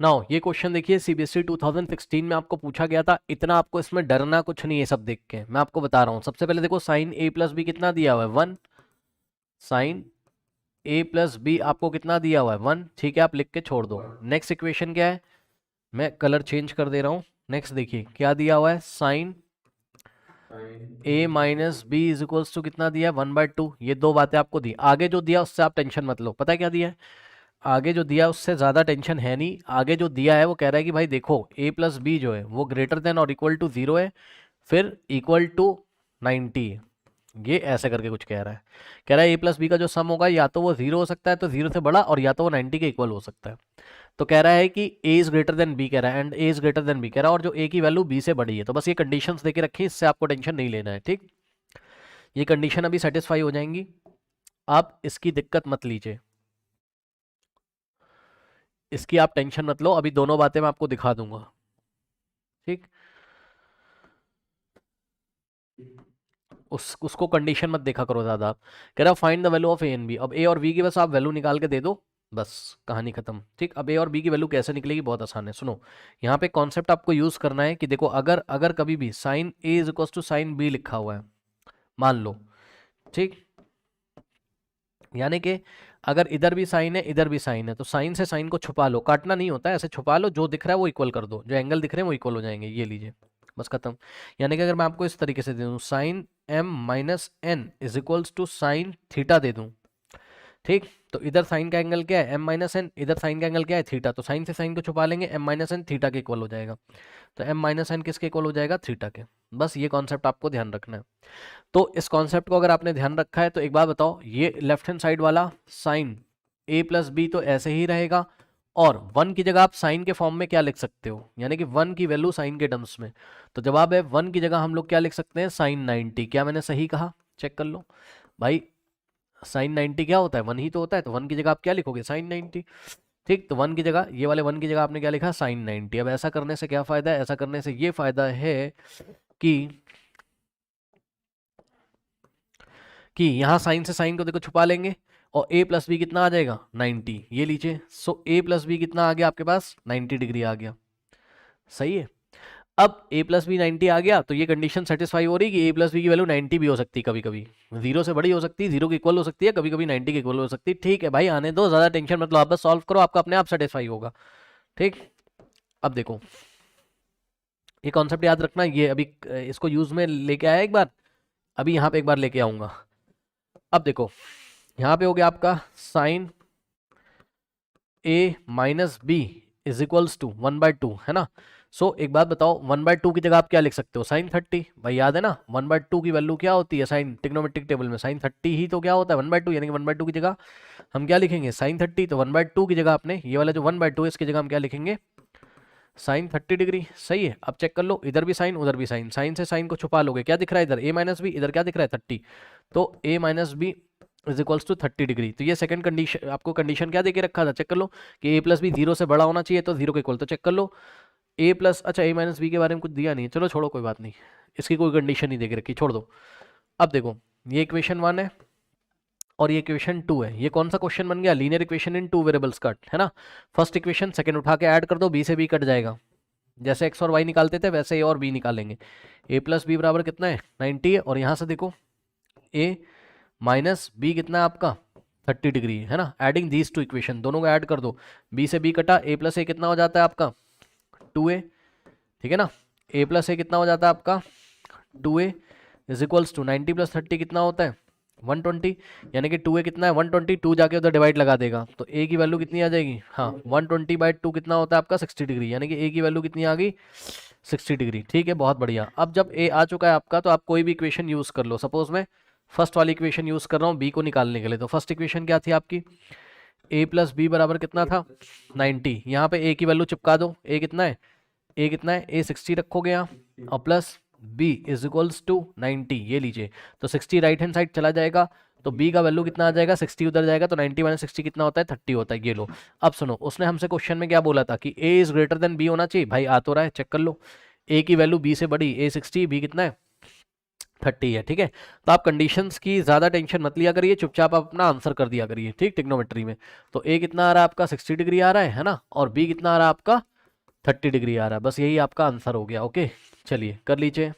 Now ये question देखिए CBSE 2016 में आपको पूछा गया था। इतना आपको इसमें डरना कुछ नहीं है, सब देख के मैं आपको बता रहा हूँ। सबसे पहले देखो साइन ए प्लस बी कितना दिया हुआ है 1, साइन ए प्लस बी आपको कितना दिया हुआ है 1, ठीक है आप लिख के छोड़ दो। नेक्स्ट इक्वेशन क्या है, मैं कलर चेंज कर दे रहा हूँ। नेक्स्ट देखिए क्या दिया हुआ है, sine A minus B is equals to कितना दिया है 1/2। ये दो बातें आपको दी। आगे जो दिया उससे आप टेंशन मत लो, पता है क्या दिया है, आगे जो दिया उससे ज़्यादा टेंशन है नहीं। आगे जो दिया है वो कह रहा है कि भाई देखो a प्लस बी जो है वो ग्रेटर देन और इक्वल टू 0 है, फिर इक्वल टू 90 है। ये ऐसे करके कुछ कह रहा है। कह रहा है a प्लस बी का जो सम होगा या तो वो 0 हो सकता है, तो 0 से बड़ा, और या तो वो 90 के इक्वल हो सकता है। तो कह रहा है कि a is greater than b कह रहा है, and a is greater than b कह रहा है, और जो a की वैल्यू b से बड़ी है। तो बस ये कंडीशंस देके रखी, इससे आपको टेंशन नहीं लेना है, ठीक। ये कंडीशन अभी सेटिस्फाई हो जाएंगी, आप इसकी दिक्कत मत लीजिए, इसकी आप टेंशन मत लो। अभी दोनों बातें मैं आपको दिखा दूंगा, ठीक। उसको कंडीशन मत देखा करो ज़्यादा। कह रहा find the value of A and B. अब ए और बी की बस आप वैल्यू निकाल के दे दो, बस कहानी खत्म, ठीक। अब ए और बी की वैल्यू कैसे निकलेगी, बहुत आसान है। सुनो, यहाँ पे कॉन्सेप्ट आपको यूज़ करना है कि देखो अगर अगर कभी भी sine A is equal to sine B लिखा हुआ है, मान लो, ठीक, यानी कि अगर इधर भी साइन है इधर भी साइन है, तो साइन से साइन को छुपा लो, काटना नहीं होता है, ऐसे छुपा लो, जो दिख रहा है वो इक्वल कर दो, जो एंगल दिख रहे हैं वो इक्वल हो जाएंगे, ये लीजिए, बस खत्म। यानी कि अगर मैं आपको इस तरीके से दे दूं, sine M minus N is equals to sine theta दे दूं, ठीक, तो इधर साइन का एंगल क्या है एम माइनस एन, इधर साइन का एंगल क्या है थीटा, तो साइन से साइन को छुपा लेंगे, एम माइनस एन थीटा के इक्वल हो जाएगा। तो एम माइनस एन किसके इक्वल हो जाएगा, थीटा के। बस ये कॉन्सेप्ट आपको ध्यान रखना है। तो इस कॉन्सेप्ट को अगर आपने ध्यान रखा है तो एक बात बताओ, ये लेफ्ट हैंड साइड वाला साइन ए प्लस बी तो ऐसे ही रहेगा, और वन की जगह आप साइन के फॉर्म में क्या लिख सकते हो, यानी कि वन की वैल्यू साइन के टर्म्स में। तो जवाब है वन की जगह हम लोग क्या लिख सकते हैं, साइन 90। क्या मैंने सही कहा, चेक कर लो भाई। साइन 90 क्या होता है, वन ही तो होता है, तो वन की जगह आप क्या लिखोगे, साइन 90, ठीक। तो वन की जगह, ये वाले वन की जगह आपने क्या लिखा, साइन 90। अब ऐसा करने से क्या फायदा है, ऐसा करने से ये फायदा है कि यहाँ साइन से साइन को देखो छुपा लेंगे, और a प्लस बी कितना आ जाएगा 90, ये लीजिए। सो a प्लस बी कितना आ गया आपके पास, 90 डिग्री आ गया, सही है। अब a प्लस बी 90 आ गया, तो ये कंडीशन सेटिस्फाई हो रही कि a प्लस बी की वैल्यू 90 भी हो सकती है, कभी कभी 0 से बड़ी हो सकती है, 0 के इक्वल हो सकती है, कभी कभी 90 के इक्वल हो सकती है, ठीक है भाई, आने दो, ज़्यादा टेंशन मतलब आप बस सॉल्व करो, आपका अपने आप सेटिस्फाई होगा, ठीक। अब देखो ये कॉन्सेप्ट याद रखना, ये अभी इसको यूज में लेके आया एक बार, अभी यहाँ पे एक बार लेके आऊंगा। अब देखो यहाँ पे हो गया आपका sine A minus B is equals to 1/2, है ना। सो एक बात बताओ, 1/2 की जगह आप क्या लिख सकते हो, साइन 30, भाई याद है ना 1/2 की वैल्यू क्या होती है, साइन ट्रिग्नोमेट्रिक टेबल में साइन 30 ही तो क्या होता है 1/2, यानी कि 1/2 की जगह हम क्या लिखेंगे, साइन 30। तो 1/2 की जगह आपने ये वाला जो 1/2 है इसकी जगह हम क्या लिखेंगे, साइन 30 डिग्री, सही है। अब चेक कर लो, इधर भी साइन उधर भी साइन, साइन से साइन को छुपा लोगे, क्या दिख रहा है इधर a माइनस बी, इधर क्या दिख रहा है 30, तो a minus B is equals to 30 degree. तो ये सेकंड कंडीशन, आपको कंडीशन क्या देके रखा था, चेक कर लो कि a प्लस बी 0 से बड़ा होना चाहिए, तो 0 के इक्वल, तो चेक कर लो a प्लस, अच्छा a माइनस बी के बारे में कुछ दिया नहीं है, चलो छोड़ो कोई बात नहीं, इसकी कोई कंडीशन नहीं देके रखी, छोड़ दो। अब देखो ये इक्वेशन 1 है और ये इक्वेशन 2 है, ये कौन सा क्वेश्चन बन गया, linear equation in two variables cut, है ना। फर्स्ट इक्वेशन सेकंड उठा के ऐड कर दो, b से b कट जाएगा, जैसे एक्स और वाई निकालते थे वैसे ए और बी निकालेंगे। ए प्लस बी बराबर कितना है 90 है, और यहाँ से देखो ए माइनस बी कितना है आपका 30 डिग्री है ना। एडिंग दीज टू इक्वेशन, दोनों को ऐड कर दो, बी से बी कटा, ए प्लस ए कितना हो जाता है आपका 2a, ठीक है ना। ए प्लस ए कितना हो जाता है आपका 2a is equals to 90 plus 30 कितना होता है 120, यानी कि 2a कितना है 120, 2 जाके उधर डिवाइड लगा देगा, तो a की वैल्यू कितनी आ जाएगी, हाँ 120/2 कितना होता है आपका 60 डिग्री, यानी कि a की वैल्यू कितनी आ गई 60 डिग्री, ठीक है, बहुत बढ़िया। अब जब a आ चुका है आपका, तो आप कोई भी इक्वेशन यूज़ कर लो, सपोज मैं फर्स्ट वाली इक्वेशन यूज़ कर रहा हूँ b को निकालने के लिए। तो फर्स्ट इक्वेशन क्या थी आपकी, a प्लस बी बराबर कितना था 90, यहाँ पे a की वैल्यू चिपका दो, a कितना है a 60 रखोगे यहाँ, और plus b is equals to 90, ये लीजिए, तो 60 राइट हैंड साइड चला जाएगा, तो b का वैल्यू कितना आ जाएगा 60 उधर जाएगा, तो 90 माइनस 60 कितना होता है 30 होता है, ये लो। अब सुनो, उसने हमसे क्वेश्चन में क्या बोला था कि a is greater than b होना चाहिए, भाई आ तो रहा है, चेक कर लो, a की वैल्यू b से बड़ी, a 60, b कितना है 30 है, ठीक है। तो आप कंडीशंस की ज़्यादा टेंशन मत लिया करिए, चुपचाप आप अपना आंसर कर दिया करिए, ठीक। टिग्नोमेट्री में तो ए कितना आ रहा है आपका 60 डिग्री आ रहा है ना, और बी कितना आ रहा है आपका 30 डिग्री आ रहा है, बस यही आपका आंसर हो गया। ओके, चलिए कर लीजिए।